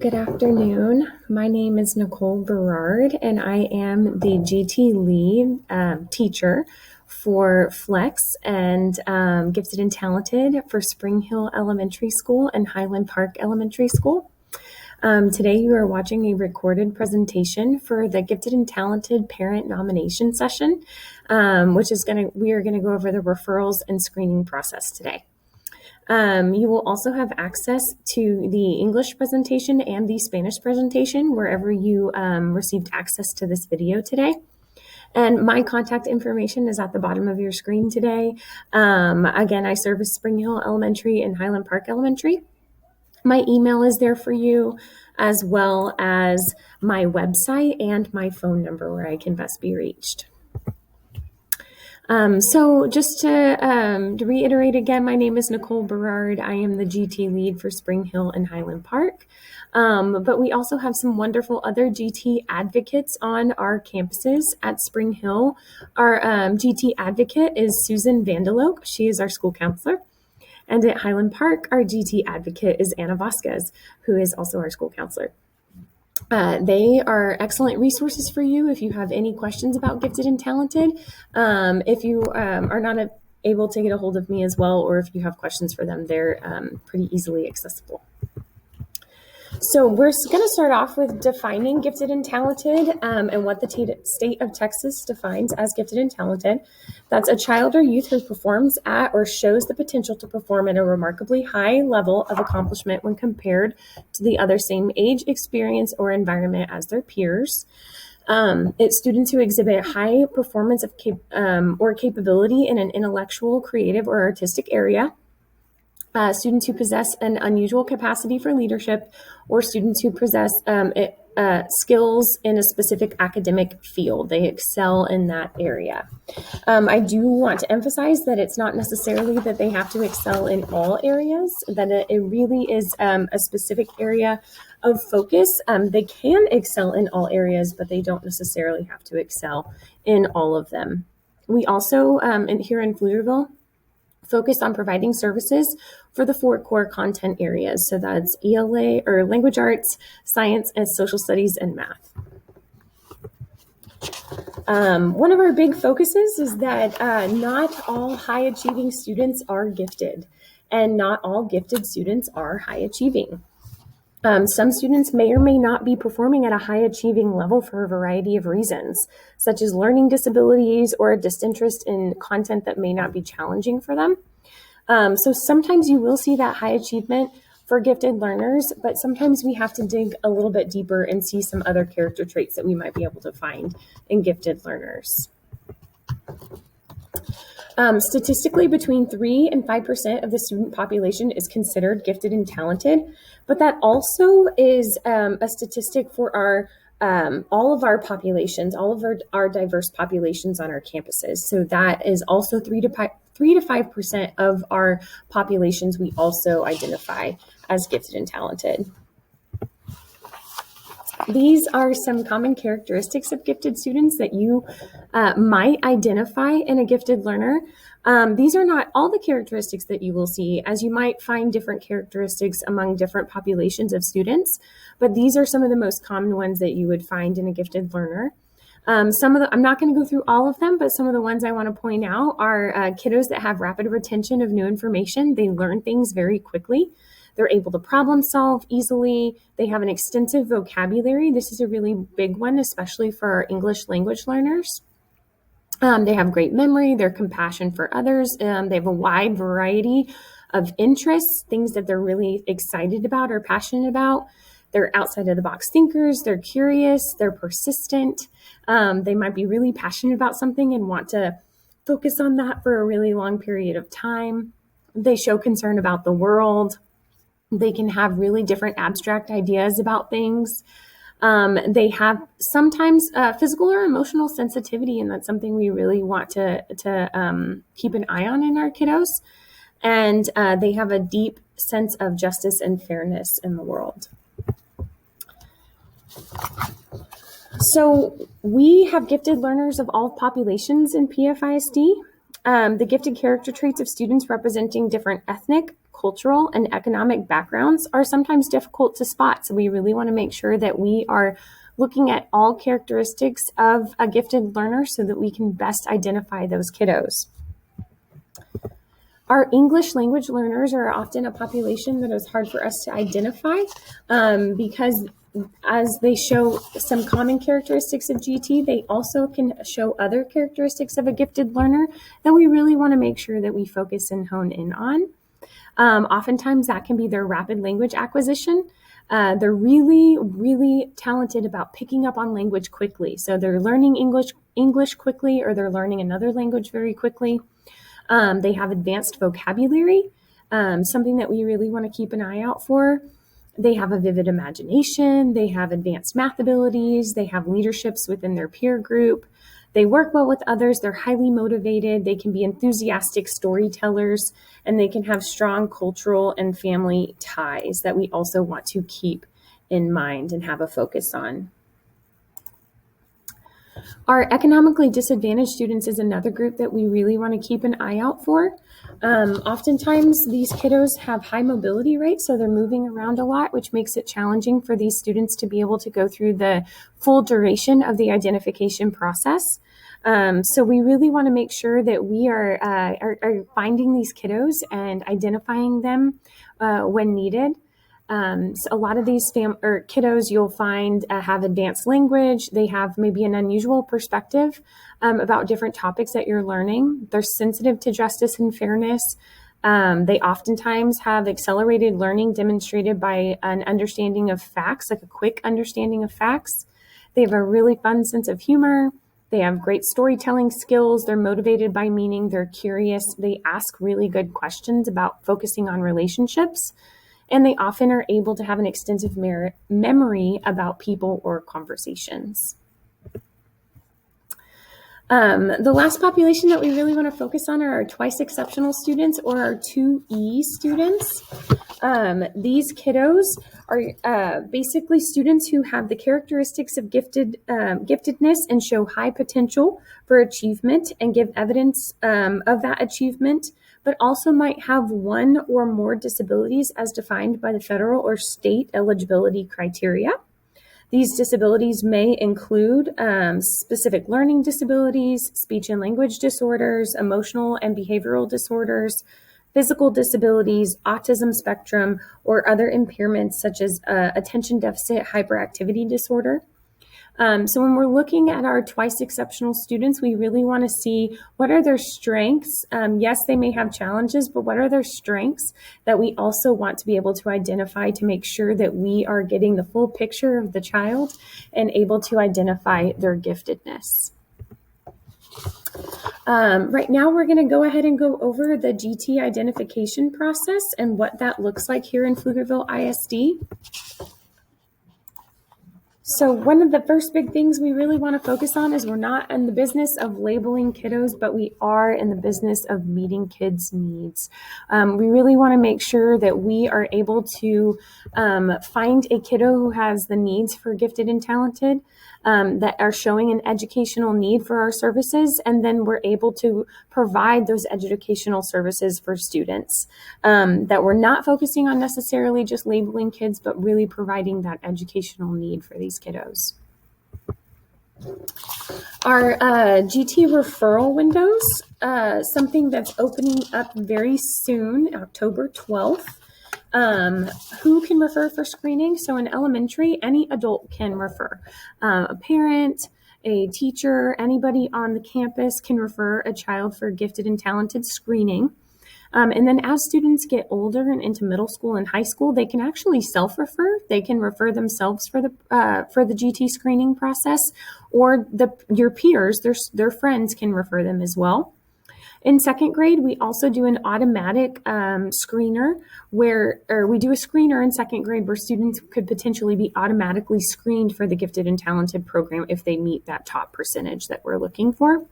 Good afternoon. My name is Nicole Berard, and I am the GT lead teacher for Flex and Gifted and Talented for Spring Hill Elementary School and Highland Park Elementary School. Today you are watching a recorded presentation for the Gifted and Talented Parent Nomination Session, we are going to go over the referrals and screening process today. You will also have access to the English presentation and the Spanish presentation wherever you received access to this video today. And my contact information is at the bottom of your screen today. Again, I service Spring Hill Elementary and Highland Park Elementary. My email is there for you, as well as my website and my phone number where I can best be reached. So just to reiterate again, my name is Nicole Berard. I am the GT lead for Spring Hill and Highland Park. But we also have some wonderful other GT advocates on our campuses. At Spring Hill, our GT advocate is Susan Vandelope. She is our school counselor. And at Highland Park, our GT advocate is Anna Vasquez, who is also our school counselor. They are excellent resources for you if you have any questions about Gifted and Talented. If you are not able to get a hold of me as well, or if you have questions for them, they're pretty easily accessible. So we're going to start off with defining Gifted and Talented and what the state of Texas defines as Gifted and Talented. That's a child or youth who performs at or shows the potential to perform at a remarkably high level of accomplishment when compared to the other same age, experience, or environment as their peers. It's students who exhibit high performance of or capability in an intellectual, creative, or artistic area. Students who possess an unusual capacity for leadership, or students who possess skills in a specific academic field. They excel in that area. I do want to emphasize that it's not necessarily that they have to excel in all areas, that it really is a specific area of focus. They can excel in all areas, but they don't necessarily have to excel in all of them. We also, here in Pflugerville, focus on providing services for the 4 core content areas. So that's ELA or language arts, science, and social studies, and math. One of our big focuses is that not all high achieving students are gifted, and not all gifted students are high achieving. Some students may or may not be performing at a high achieving level for a variety of reasons, such as learning disabilities or a disinterest in content that may not be challenging for them. So sometimes you will see that high achievement for gifted learners, but sometimes we have to dig a little bit deeper and see some other character traits that we might be able to find in gifted learners. Statistically, between 3 and 5% of the student population is considered gifted and talented, but that also is a statistic for our all of our populations, all of our diverse populations on our campuses. So that is also 3 to 5% of our populations we also identify as gifted and talented. These are some common characteristics of gifted students that you might identify in a gifted learner. These are not all the characteristics that you will see, as you might find different characteristics among different populations of students, but these are some of the most common ones that you would find in a gifted learner. I'm not going to go through all of them, but some of the ones I want to point out are kiddos that have rapid retention of new information. They learn things very quickly. They're able to problem solve easily. They have an extensive vocabulary. This is a really big one, especially for our English language learners. They have great memory. They're compassion for others. They have a wide variety of interests, things that they're really excited about or passionate about. They're outside of the box thinkers. They're curious. They're persistent. They might be really passionate about something and want to focus on that for a really long period of time. They show concern about the world. They can have really different abstract ideas about things. They have sometimes physical or emotional sensitivity, and that's something we really want to keep an eye on in our kiddos. And they have a deep sense of justice and fairness in the world. So we have gifted learners of all populations in PFISD. The gifted character traits of students representing different ethnic, cultural and economic backgrounds are sometimes difficult to spot. So we really want to make sure that we are looking at all characteristics of a gifted learner so that we can best identify those kiddos. Our English language learners are often a population that is hard for us to identify because as they show some common characteristics of GT, they also can show other characteristics of a gifted learner that we really want to make sure that we focus and hone in on. Oftentimes that can be their rapid language acquisition. They're really, really talented about picking up on language quickly. So they're learning English quickly, or they're learning another language very quickly. They have advanced vocabulary, something that we really want to keep an eye out for. They have a vivid imagination. They have advanced math abilities. They have leaderships within their peer group. They work well with others. They're highly motivated. They can be enthusiastic storytellers, and they can have strong cultural and family ties that we also want to keep in mind and have a focus on. Our economically disadvantaged students is another group that we really want to keep an eye out for. Oftentimes, these kiddos have high mobility rates, so they're moving around a lot, which makes it challenging for these students to be able to go through the full duration of the identification process. So we really want to make sure that we are finding these kiddos and identifying them when needed. So a lot of these kiddos you'll find have advanced language. They have maybe an unusual perspective about different topics that you're learning. They're sensitive to justice and fairness. They oftentimes have accelerated learning demonstrated by an understanding of facts, like a quick understanding of facts. They have a really fun sense of humor. They have great storytelling skills. They're motivated by meaning. They're curious. They ask really good questions about focusing on relationships. And they often are able to have an extensive memory about people or conversations. The last population that we really want to focus on are our twice exceptional students, or our 2E students. These kiddos are basically students who have the characteristics of giftedness and show high potential for achievement and give evidence of that achievement, but also might have one or more disabilities as defined by the federal or state eligibility criteria. These disabilities may include specific learning disabilities, speech and language disorders, emotional and behavioral disorders, physical disabilities, autism spectrum, or other impairments such as attention deficit hyperactivity disorder. So when we're looking at our twice exceptional students, we really want to see what are their strengths. Yes, they may have challenges, but what are their strengths that we also want to be able to identify to make sure that we are getting the full picture of the child and able to identify their giftedness. Right now, we're going to go ahead and go over the GT identification process and what that looks like here in Pflugerville ISD. So one of the first big things we really want to focus on is we're not in the business of labeling kiddos, but we are in the business of meeting kids' needs. We really want to make sure that we are able to find a kiddo who has the needs for gifted and talented, that are showing an educational need for our services, and then we're able to provide those educational services for students, that we're not focusing on necessarily just labeling kids, but really providing that educational need for these kiddos. Our GT referral windows, something that's opening up very soon, October 12th. Who can refer for screening? So in elementary, any adult can refer. A parent, a teacher, anybody on the campus can refer a child for gifted and talented screening. And then as students get older and into middle school and high school, they can actually self-refer. They can refer themselves for the GT screening process, or your peers, their friends can refer them as well. In second grade, we also do an automatic screener we do a screener in second grade where students could potentially be automatically screened for the gifted and talented program if they meet that top percentage that we're looking for.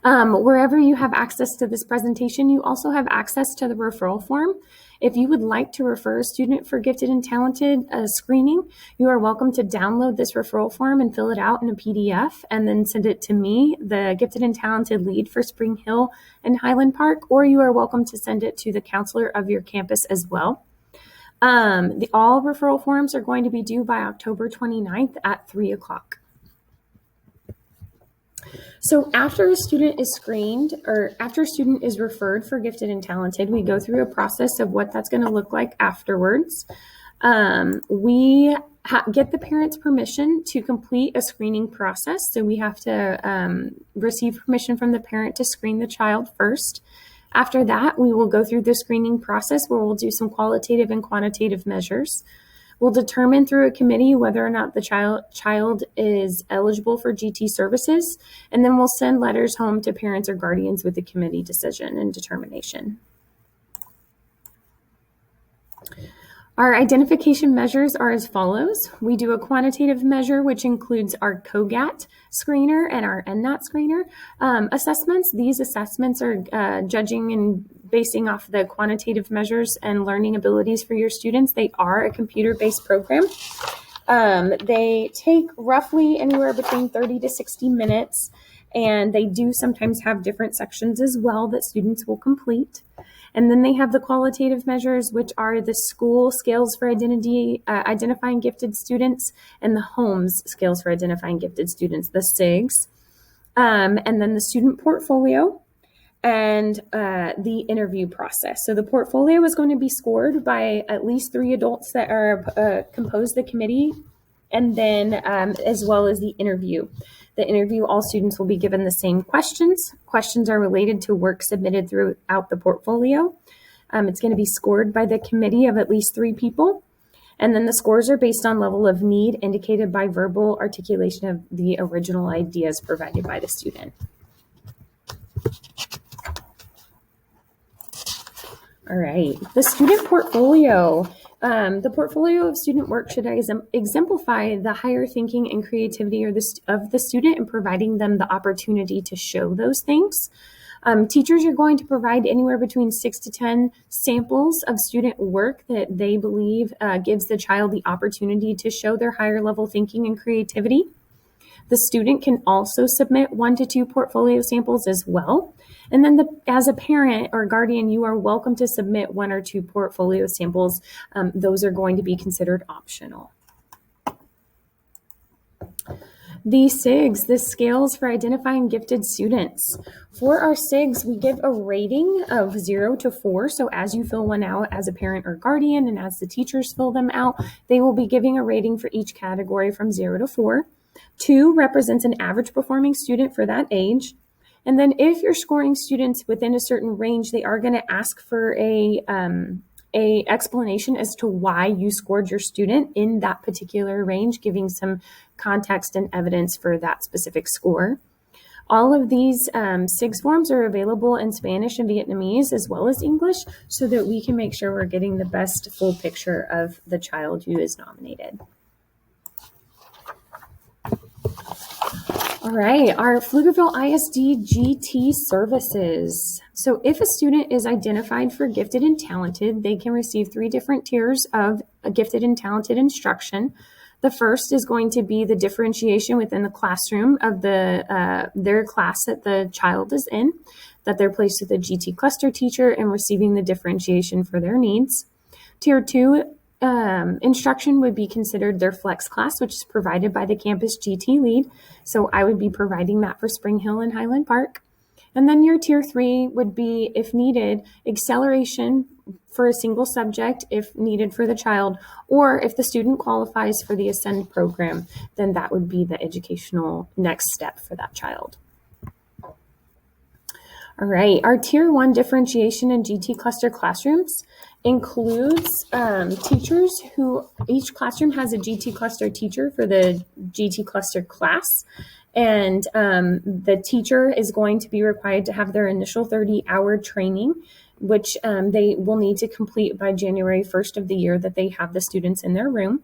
Wherever you have access to this presentation, you also have access to the referral form. If you would like to refer a student for gifted and talented screening, you are welcome to download this referral form and fill it out in a PDF and then send it to me, the gifted and talented lead for Spring Hill and Highland Park, or you are welcome to send it to the counselor of your campus as well. All referral forms are going to be due by October 29th at 3 o'clock. So after a student is screened or after a student is referred for gifted and talented, we go through a process of what that's going to look like afterwards. We get the parent's permission to complete a screening process. So we have to receive permission from the parent to screen the child first. After that, we will go through the screening process where we'll do some qualitative and quantitative measures. We'll determine through a committee whether or not the child is eligible for GT services, and then we'll send letters home to parents or guardians with the committee decision and determination. Our identification measures are as follows. We do a quantitative measure, which includes our COGAT screener and our NNAT screener assessments. These assessments are judging and basing off the quantitative measures and learning abilities for your students. They are a computer-based program. They take roughly anywhere between 30 to 60 minutes, and they do sometimes have different sections as well that students will complete. And then they have the qualitative measures, which are the school scales for identifying gifted students, and the home's scales for identifying gifted students, the SIGs. And then the student portfolio and the interview process. So the portfolio is going to be scored by at least 3 adults that are compose the committee, and then as well as the interview. The interview, all students will be given the same questions. Questions are related to work submitted throughout the portfolio. It's going to be scored by the committee of at least 3 people. And then the scores are based on level of need indicated by verbal articulation of the original ideas provided by the student. All right, the student portfolio. The portfolio of student work should exemplify the higher thinking and creativity of the student and providing them the opportunity to show those things. Teachers are going to provide anywhere between 6 to 10 samples of student work that they believe gives the child the opportunity to show their higher level thinking and creativity. The student can also submit 1 to 2 portfolio samples as well. And then as a parent or guardian, you are welcome to submit 1 or 2 portfolio samples. Those are going to be considered optional. The SIGs, the scales for identifying gifted students. For our SIGs, we give a rating of 0 to 4. So as you fill one out as a parent or guardian, and as the teachers fill them out, they will be giving a rating for each category from 0 to 4. 2 represents an average performing student for that age. And then if you're scoring students within a certain range, they are going to ask for a explanation as to why you scored your student in that particular range, giving some context and evidence for that specific score. All of these SIGs forms are available in Spanish and Vietnamese as well as English, so that we can make sure we're getting the best full picture of the child who is nominated. All right, our Pflugerville ISD GT services. So if a student is identified for gifted and talented, they can receive 3 different tiers of gifted and talented instruction. The first is going to be the differentiation within the classroom of their class that the child is in, that they're placed with a GT cluster teacher and receiving the differentiation for their needs. Tier 2 instruction would be considered their flex class, which is provided by the campus GT lead. So I would be providing that for Spring Hill and Highland Park. And then your tier 3 would be, if needed, acceleration for a single subject if needed for the child, or if the student qualifies for the Ascend program, then that would be the educational next step for that child. All right, our tier 1 differentiation in GT cluster classrooms includes teachers who, each classroom has a GT cluster teacher for the GT cluster class. And the teacher is going to be required to have their initial 30-hour training, which they will need to complete by January 1st of the year that they have the students in their room.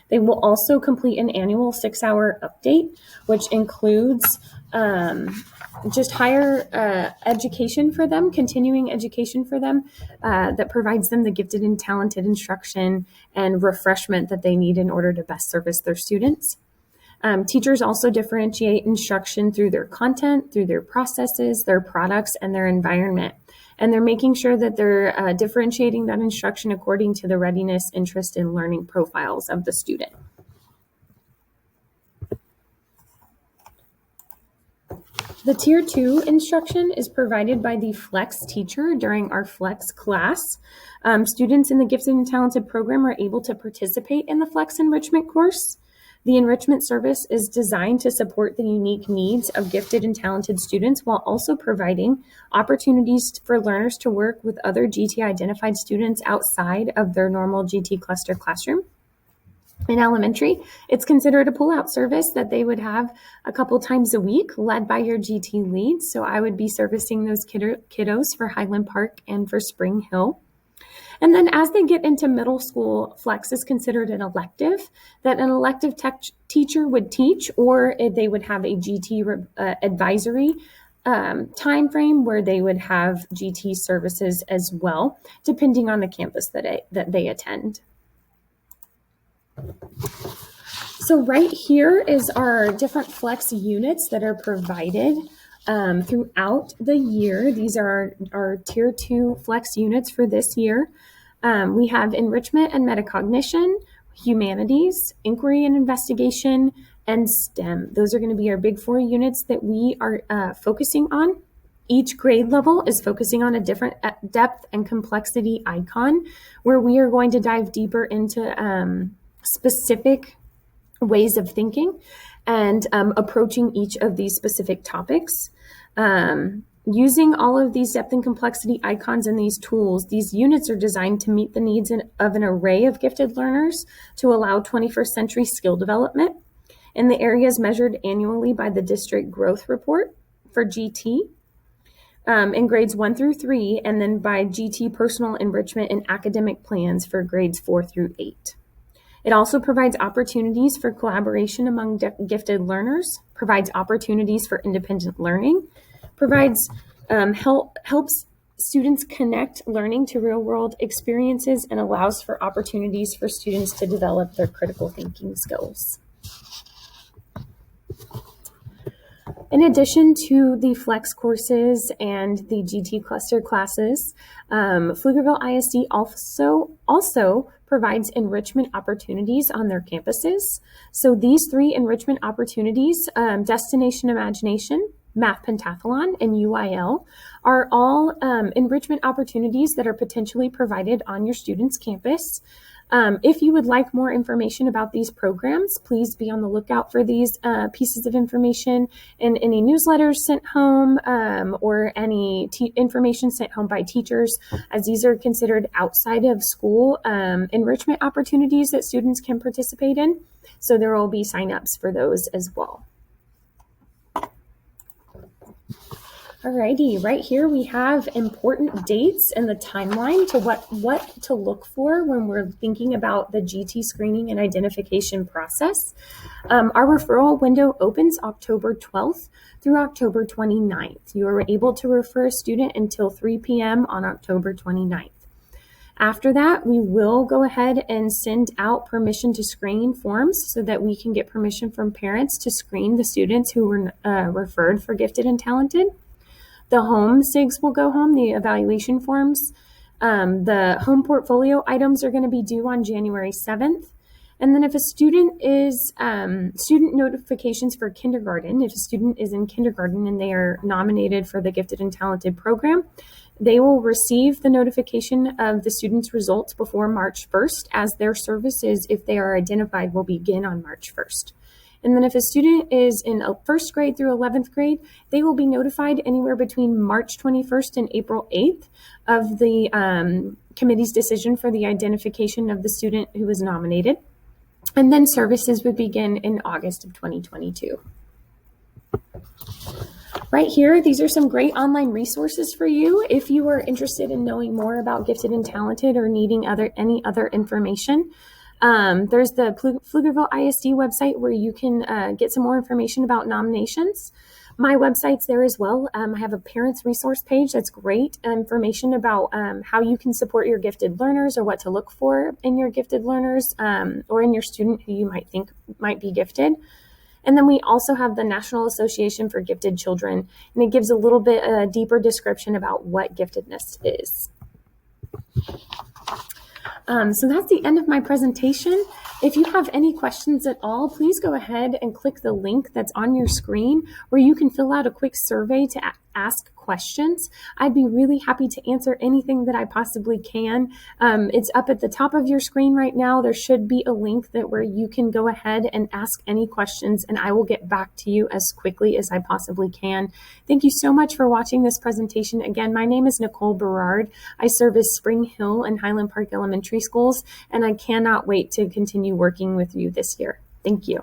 They will also complete an annual 6-hour update, which includes just higher education for them, continuing education for them that provides them the gifted and talented instruction and refreshment that they need in order to best service their students. Teachers also differentiate instruction through their content, through their processes, their products, and their environment. And they're making sure that they're differentiating that instruction according to the readiness, interest, and learning profiles of the student. The Tier 2 instruction is provided by the Flex teacher during our Flex class. Students in the Gifted and Talented program are able to participate in the Flex enrichment course. The enrichment service is designed to support the unique needs of gifted and talented students while also providing opportunities for learners to work with other GT-identified students outside of their normal GT cluster classroom. In elementary, it's considered a pull-out service that they would have a couple times a week, led by your GT lead. So I would be servicing those kiddos for Highland Park and for Spring Hill. And then as they get into middle school, Flex is considered an elective that an elective teacher would teach, or they would have a GT advisory time frame where they would have GT services as well, depending on the campus that they attend. So right here is our different Flex units that are provided throughout the year. These are our Tier 2 Flex units for this year. We have enrichment and metacognition, humanities, inquiry and investigation, and STEM. Those are going to be our big 4 units that we are focusing on. Each grade level is focusing on a different depth and complexity icon, where we are going to dive deeper into specific ways of thinking and approaching each of these specific topics. Using all of these depth and complexity icons and these tools, these units are designed to meet the needs of an array of gifted learners to allow 21st century skill development in the areas measured annually by the District Growth Report for GT in grades 1 through 3, and then by GT personal enrichment and academic plans for grades 4 through 8. It also provides opportunities for collaboration among gifted learners, provides opportunities for independent learning, provides helps students connect learning to real-world experiences, and allows for opportunities for students to develop their critical thinking skills. In addition to the Flex courses and the GT cluster classes, Pflugerville ISD also provides enrichment opportunities on their campuses. So these 3 enrichment opportunities, Destination Imagination, Math Pentathlon, and UIL, are all enrichment opportunities that are potentially provided on your student's campus. If you would like more information about these programs, please be on the lookout for these pieces of information in any newsletters sent home or any information sent home by teachers, as these are considered outside of school enrichment opportunities that students can participate in. So there will be signups for those as well. Alrighty, right here we have important dates and the timeline to what to look for when we're thinking about the GT screening and identification process. Our referral window opens October 12th through October 29th. You are able to refer a student until 3 p.m. on October 29th. After that, we will go ahead and send out permission to screen forms so that we can get permission from parents to screen the students who were referred for gifted and talented. The home SIGs will go home, the evaluation forms. The home portfolio items are going to be due on January 7th. And then if a student is, student notifications for kindergarten, if a student is in kindergarten and they are nominated for the Gifted and Talented program, they will receive the notification of the student's results before March 1st, as their services, if they are identified, will begin on March 1st. And then if a student is in 1st grade through 11th grade, they will be notified anywhere between March 21st and April 8th of the committee's decision for the identification of the student who was nominated. And then services would begin in August of 2022. Right here, these are some great online resources for you if you are interested in knowing more about Gifted and Talented or needing any other information. There's the Pflugerville ISD website where you can get some more information about nominations. My website's there as well. I have a parents resource page that's great information about how you can support your gifted learners or what to look for in your gifted learners or in your student who you might think might be gifted. And then we also have the National Association for Gifted Children, and it gives a little bit deeper description about what giftedness is. So that's the end of my presentation. If you have any questions at all, please go ahead and click the link that's on your screen where you can fill out a quick survey to ask questions. I'd be really happy to answer anything that I possibly can. It's up at the top of your screen right now. There should be a link where you can go ahead and ask any questions, and I will get back to you as quickly as I possibly can. Thank you so much for watching this presentation. Again, my name is Nicole Berard. I service Spring Hill and Highland Park Elementary Schools, and I cannot wait to continue working with you this year. Thank you.